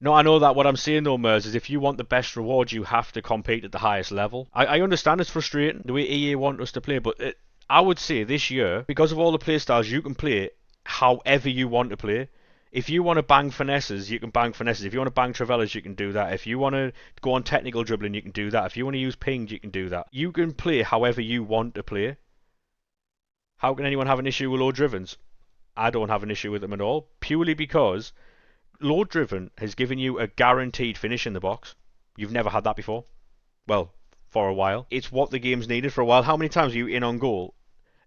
No, I know that. What I'm saying though, Mers, is if you want the best reward, you have to compete at the highest level. I understand it's frustrating the way EA want us to play, but I would say this year, because of all the play styles, you can play however you want to play. If you want to bang finesses, you can bang finesses. If you want to bang travellas, you can do that. If you want to go on technical dribbling, you can do that. If you want to use ping, you can do that. You can play however you want to play. How can anyone have an issue with low drivens? I don't have an issue with them at all, purely because load driven has given you a guaranteed finish in the box. You've never had that before. Well, for a while. It's what the game's needed for a while. How many times are you in on goal?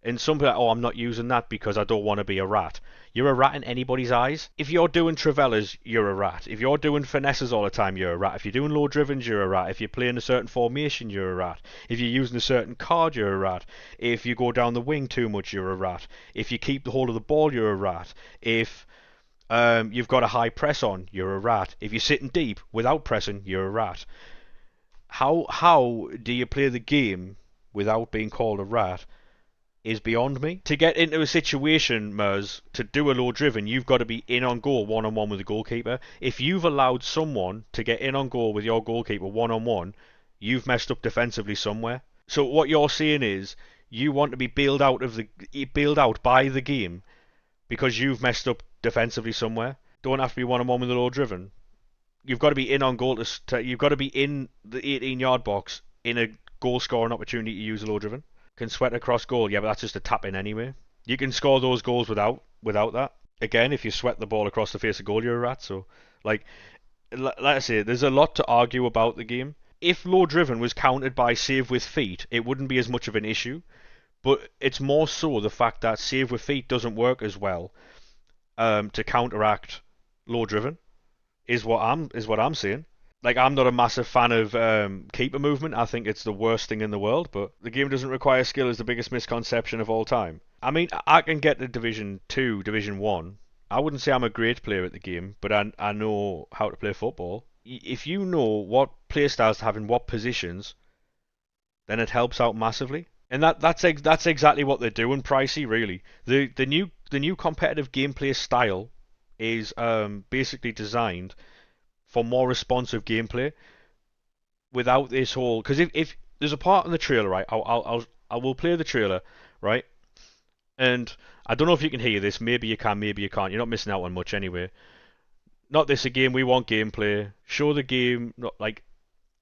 And some people are like, oh, I'm not using that because I don't want to be a rat. You're a rat in anybody's eyes. If you're doing travellas, you're a rat. If you're doing finesses all the time, you're a rat. If you're doing low drivens, you're a rat. If you're playing a certain formation, you're a rat. If you're using a certain card, you're a rat. If you go down the wing too much, you're a rat. If you keep the hold of the ball, you're a rat. If you've got a high press on, you're a rat. If you're sitting deep without pressing, you're a rat. How do you play the game without being called a rat is beyond me. To get into a situation, Mers, to do a low driven, you've got to be in on goal one on one with the goalkeeper. If you've allowed someone to get in on goal with your goalkeeper one on one, you've messed up defensively somewhere. So what you're saying is you want to be bailed out by the game because you've messed up defensively somewhere. Don't have to be one on one with the low driven. You've got to be in on goal you've got to be in the 18-yard box in a goal scoring opportunity to use a low driven. Can sweat across goal, yeah, but that's just a tap in anyway. You can score those goals without that. Again, if you sweat the ball across the face of goal, you're a rat. So, like I say, there's a lot to argue about the game. If low driven was counted by save with feet, it wouldn't be as much of an issue. But it's more so the fact that save with feet doesn't work as well to counteract low driven is what I'm saying. Like, I'm not a massive fan of keeper movement. I think it's the worst thing in the world, but the game doesn't require skill is the biggest misconception of all time. I mean, I can get to Division 2, Division 1. I wouldn't say I'm a great player at the game, but I know how to play football. If you know what play styles to have in what positions, then it helps out massively. And that's exactly what they're doing, Pricey, really. The new competitive gameplay style is basically designed for more responsive gameplay without this whole. Because if there's a part in the trailer, right? I will play the trailer, right? And I don't know if you can hear this. Maybe you can, maybe you can't. You're not missing out on much anyway. Not this a game. We want gameplay. Show the game. Not like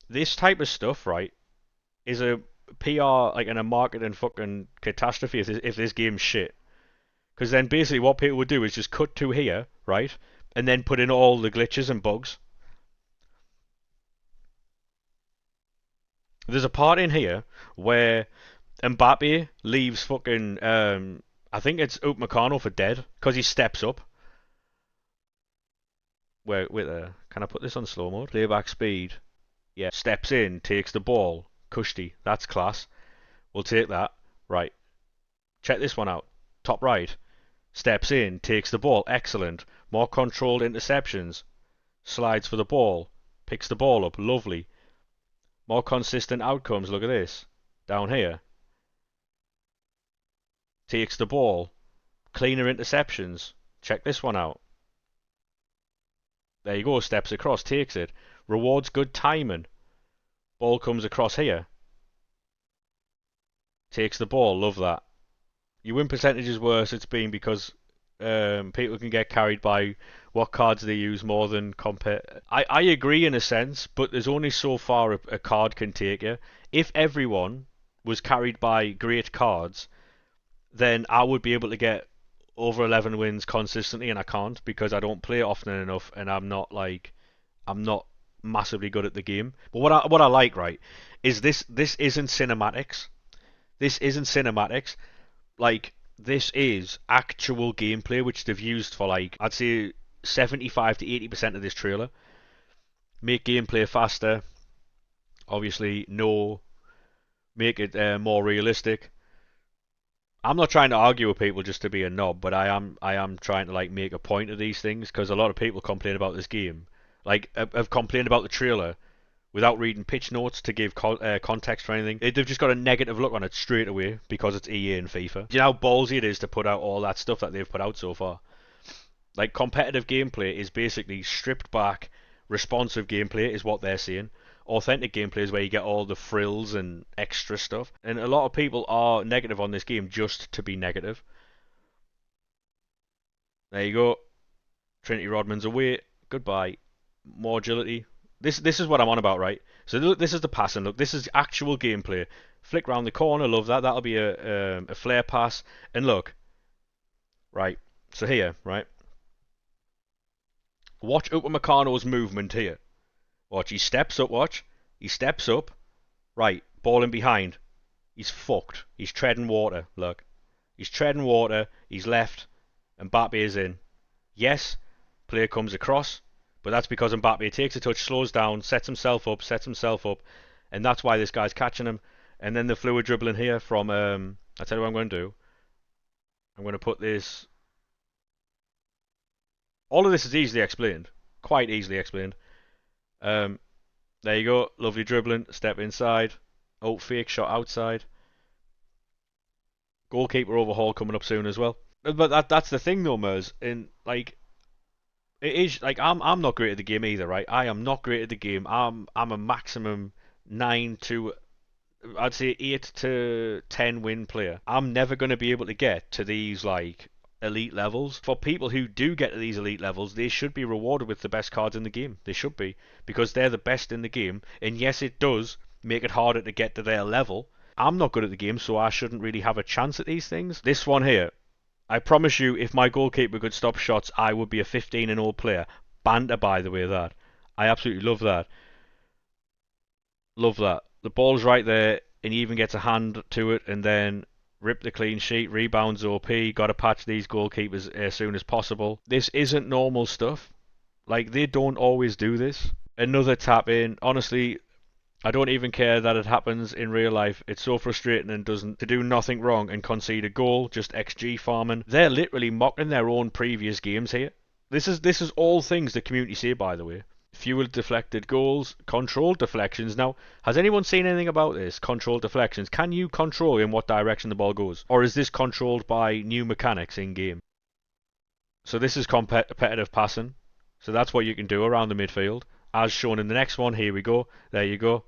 this type of stuff, right? Is a PR like and a marketing fucking catastrophe if this game's shit. Because then basically what people would do is just cut to here, right? And then put in all the glitches and bugs. There's a part in here where Mbappe leaves fucking I think it's Upamecano for dead because he steps up. Wait there. Can I put this on slow mode? Playback speed. Yeah. Steps in, takes the ball. Kushti. That's class. We'll take that. Right. Check this one out. Top right. Steps in, takes the ball. Excellent. More controlled interceptions. Slides for the ball. Picks the ball up. Lovely. More consistent outcomes. Look at this. Down here. Takes the ball. Cleaner interceptions. Check this one out. There you go. Steps across. Takes it. Rewards good timing. Ball comes across here. Takes the ball. Love that. Your win percentage is worse. It's been because people can get carried by what cards they use more than compare. I agree in a sense, but there's only so far a card can take you. If everyone was carried by great cards, then I would be able to get over 11 wins consistently, and I can't because I don't play often enough, and I'm not massively good at the game. But what I like, right, is this isn't cinematics. This isn't cinematics. Like, this is actual gameplay which they've used for, like, I'd say 75 to 80% of this trailer. Make gameplay faster. Obviously, make it more realistic. I'm not trying to argue with people just to be a knob, but I am trying to like make a point of these things because a lot of people complain about this game. Like, have complained about the trailer without reading pitch notes to give context or anything. They've just got a negative look on it straight away because it's EA and FIFA. Do you know how ballsy it is to put out all that stuff that they've put out so far? Like, competitive gameplay is basically stripped back, Responsive gameplay is what they're saying. Authentic gameplay is where you get all the frills and extra stuff. And a lot of people are negative on this game just to be negative. There you go. Trinity Rodman's away. Goodbye. More agility. This is what I'm on about, right? So look, this is the passing. Look, this is actual gameplay. Flick round the corner. Love that. That'll be a flare pass. And look, right. So here, right. Watch Upamecano's movement here. Watch. He steps up. Watch. He steps up. Right. Ball in behind. He's fucked. He's treading water. Look. He's treading water. He's left. Mbappe is in. Yes. Player comes across. But that's because Mbappe takes a touch, slows down, sets himself up, and that's why this guy's catching him. And then the fluid dribbling here from, I'll tell you what I'm going to do. I'm going to put this... All of this is easily explained. Quite easily explained. There you go. Lovely dribbling. Step inside. Oh, fake shot outside. Goalkeeper overhaul coming up soon as well. But that's the thing though, Mers. In, like... It is like I'm not great at the game either, right? I am not great at the game. I'm a maximum 9 to I'd say 8 to 10 win player. I'm never going to be able to get to these like elite levels. For people who do get to these elite levels, they should be rewarded with the best cards in the game. They should be, because they're the best in the game. And yes, it does make it harder to get to their level. I'm not good at the game, so I shouldn't really have a chance at these things. This one here, I promise you, if my goalkeeper could stop shots, I would be a 15-0 player. Banter, by the way, that. I absolutely love that. Love that. The ball's right there, and he even gets a hand to it, and then rip the clean sheet, rebounds OP, got to patch these goalkeepers as soon as possible. This isn't normal stuff. Like, they don't always do this. Another tap in. Honestly, I don't even care that it happens in real life. It's so frustrating and to do nothing wrong and concede a goal, just XG farming. They're literally mocking their own previous games here. This is all things the community say, by the way. Fewer deflected goals, controlled deflections. Now, has anyone seen anything about this? Controlled deflections. Can you control in what direction the ball goes? Or is this controlled by new mechanics in game? So this is competitive passing. So that's what you can do around the midfield. As shown in the next one, here we go. There you go.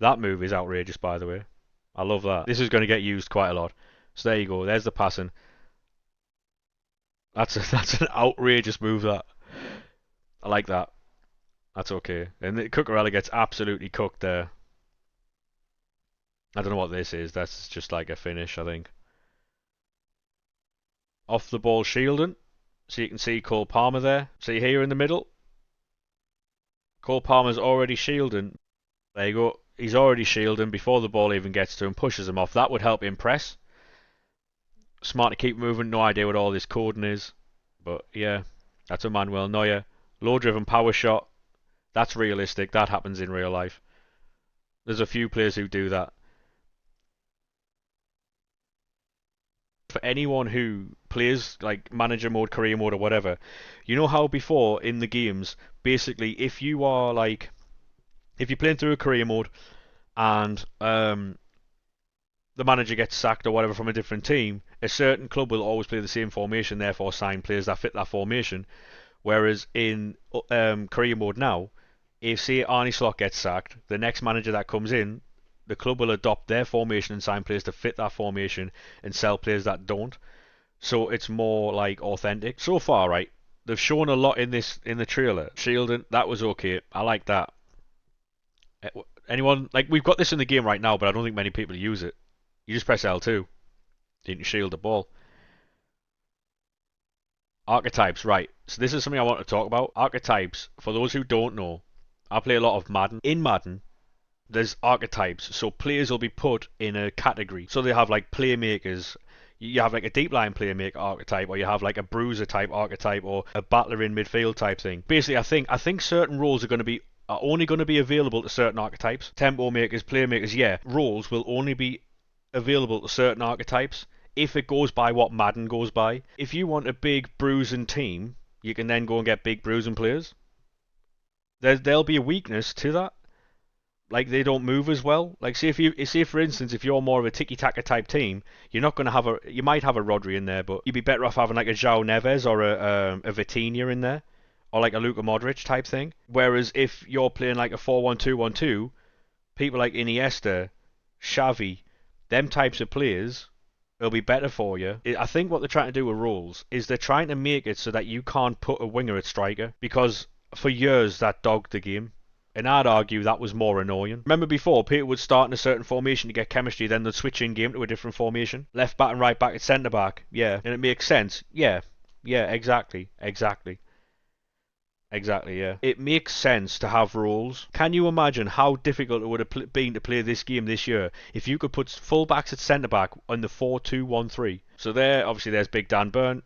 That move is outrageous, by the way. I love that. This is going to get used quite a lot. So there you go. There's the passing. That's an outrageous move, that. I like that. That's okay. And Cucurella gets absolutely cooked there. I don't know what this is. That's just like a finish, I think. Off the ball shielding. So you can see Cole Palmer there. See here in the middle. Cole Palmer's already shielding. There you go. He's already shielding before the ball even gets to him, pushes him off. That would help him press. Smart to keep moving. No idea what all this coding is. But yeah, that's a Manuel Neuer. Low driven power shot. That's realistic. That happens in real life. There's a few players who do that. For anyone who plays like manager mode, career mode or whatever, you know how before in the games, basically if you're playing through a career mode and the manager gets sacked or whatever from a different team, a certain club will always play the same formation, therefore sign players that fit that formation. Whereas in career mode now, if say Arne Slot gets sacked, the next manager that comes in, the club will adopt their formation and sign players to fit that formation and sell players that don't. So it's more like authentic. So far, right, they've shown a lot in the trailer. Shielding, that was okay. I like that. Anyone, like, we've got this in the game right now, but I don't think many people use it. You just press L2. You can shield the ball. Archetypes, right. So this is something I want to talk about. Archetypes, for those who don't know, I play a lot of Madden. In Madden, there's archetypes. So players will be put in a category. So they have like playmakers. You have like a deep line playmaker archetype, or you have like a bruiser type archetype, or a battler in midfield type thing. Basically, I think certain roles are only going to be available to certain archetypes. Tempo makers, playmakers, yeah. Roles will only be available to certain archetypes if it goes by what Madden goes by. If you want a big bruising team, you can then go and get big bruising players. There'll be a weakness to that. Like, they don't move as well. Like, say for instance, if you're more of a tiki-taka type team, you're not going to have you might have a Rodri in there, but you'd be better off having like a João Neves or a Vitinha in there. or like a Luka Modric type thing. Whereas if you're playing like a 4-1-2-1-2, people like Iniesta, Xavi, them types of players, it'll be better for you. I think what they're trying to do with rules is they're trying to make it so that you can't put a winger at striker, because for years that dogged the game. And I'd argue that was more annoying. Remember before, people would start in a certain formation to get chemistry, then they'd switch in game to a different formation. Left back and right back at centre back. Yeah. And it makes sense. Yeah. Yeah, exactly. Exactly. Exactly, yeah. It makes sense to have rules. Can you imagine how difficult it would have been to play this game this year if you could put full-backs at centre-back on the 4-2-1-3? So there, obviously, there's Big Dan Burn.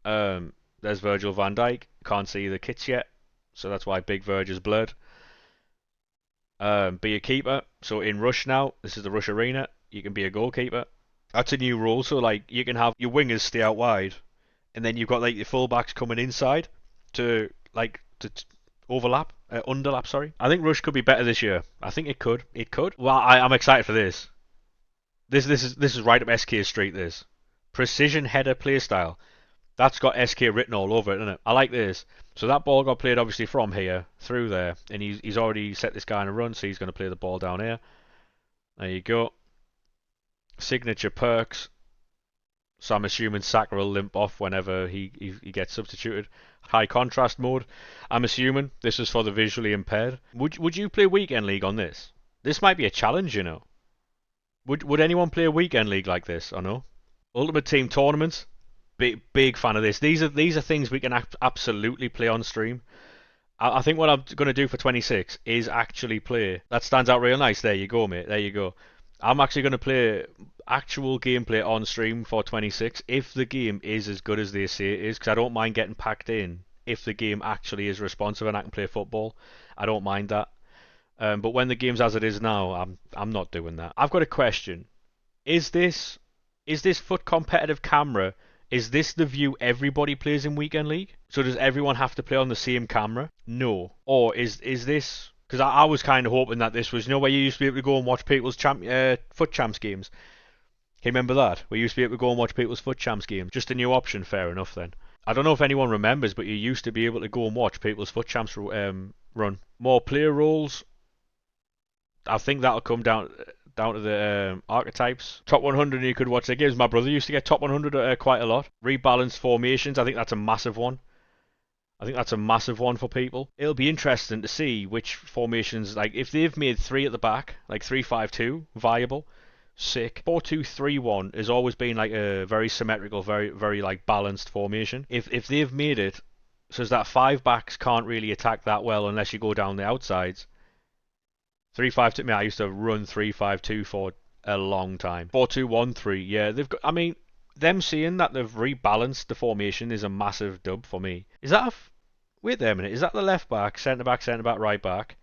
There's Virgil van Dijk. Can't see the kits yet, so that's why Big Virg is blurred. Be a keeper. So in Rush now, this is the Rush arena. You can be a goalkeeper. That's a new rule. So like you can have your wingers stay out wide, and then you've got like your fullbacks coming inside to overlap, underlap. Sorry. I think Rush could be better this year. I think it could. It could. Well, I'm excited for this. This is right up SK Street. This precision header play style. That's got SK written all over it, isn't it? I like this. So that ball got played obviously from here through there, and he's already set this guy in a run, so he's going to play the ball down here. There you go. Signature perks. So I'm assuming Saka will limp off whenever he gets substituted. High contrast mode. I'm assuming this is for the visually impaired. Would you play weekend league on this? This might be a challenge, you know. Would anyone play a weekend league like this or no? Ultimate Team tournaments. Big fan of this. These are things we can absolutely play on stream. I think what I'm going to do for 26 is actually play. That stands out real nice. There you go, mate. There you go. I'm actually going to play actual gameplay on stream for 26 if the game is as good as they say it is, because I don't mind getting packed in if the game actually is responsive and I can play football. I don't mind that. But when the game's as it is now, I'm not doing that. I've got a question. Is this foot competitive camera? Is this the view everybody plays in Weekend League? So does everyone have to play on the same camera? No. Or is this... Because I was kind of hoping that this was... You know where you used to be able to go and watch people's foot champs games? Can you remember that? Where you used to be able to go and watch people's foot champs games? Just a new option, fair enough then. I don't know if anyone remembers, but you used to be able to go and watch people's foot champs run. More player roles. I think that'll come down to the archetypes. Top 100 you could watch the games. My brother used to get top 100 quite a lot. Rebalanced formations, I think that's a massive one. I think that's a massive one for people. It'll be interesting to see which formations, like if they've made 3 at the back, like 3-5-2, viable, sick. 4-2-3-1 has always been like a very symmetrical, very like balanced formation. If they've made it so that 5 backs can't really attack that well unless you go down the outsides. 3-5-2. I used to run 3-5-2 for a long time. 4-2-1-3. Yeah, they've got. I mean, them seeing that they've rebalanced the formation is a massive dub for me. Is that wait there a minute? Is that the left back, centre back, right back?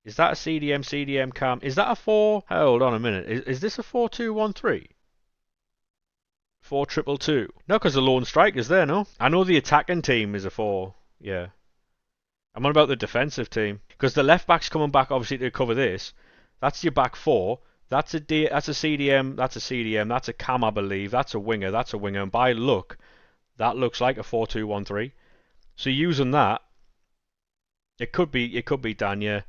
Is that a CDM cam? Is that a 4? Hold on a minute. Is this a 4-2-1-3? 4-2-2-2. No, because the lone striker's there. No, I know the attacking team is a 4. Yeah. I'm on about the defensive team, because the left back's coming back obviously to cover this. That's your back 4. That's a CDM. That's a CDM. That's a cam, I believe. That's a winger. That's a winger. And by look, that looks like a 4-2-1-3. So using that, it could be Danya.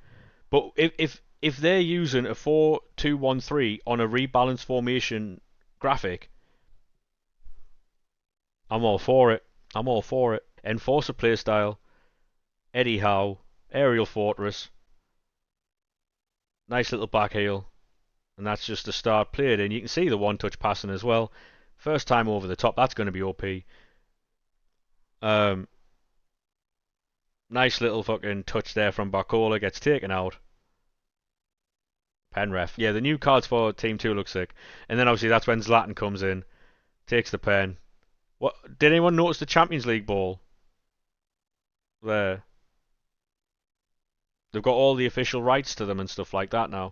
But if they're using a 4-2-1-3 on a rebalanced formation graphic, I'm all for it. I'm all for it. Enforcer playstyle. Eddie Howe, Aerial Fortress, nice little back heel, and that's just the start played in. You can see the one-touch passing as well. First time over the top, that's going to be OP. Nice little fucking touch there from Barcola, gets taken out. Pen ref. Yeah, the new cards for Team 2 look sick. And then obviously that's when Zlatan comes in, takes the pen. What? Did anyone notice the Champions League ball? There. They've got all the official rights to them and stuff like that now.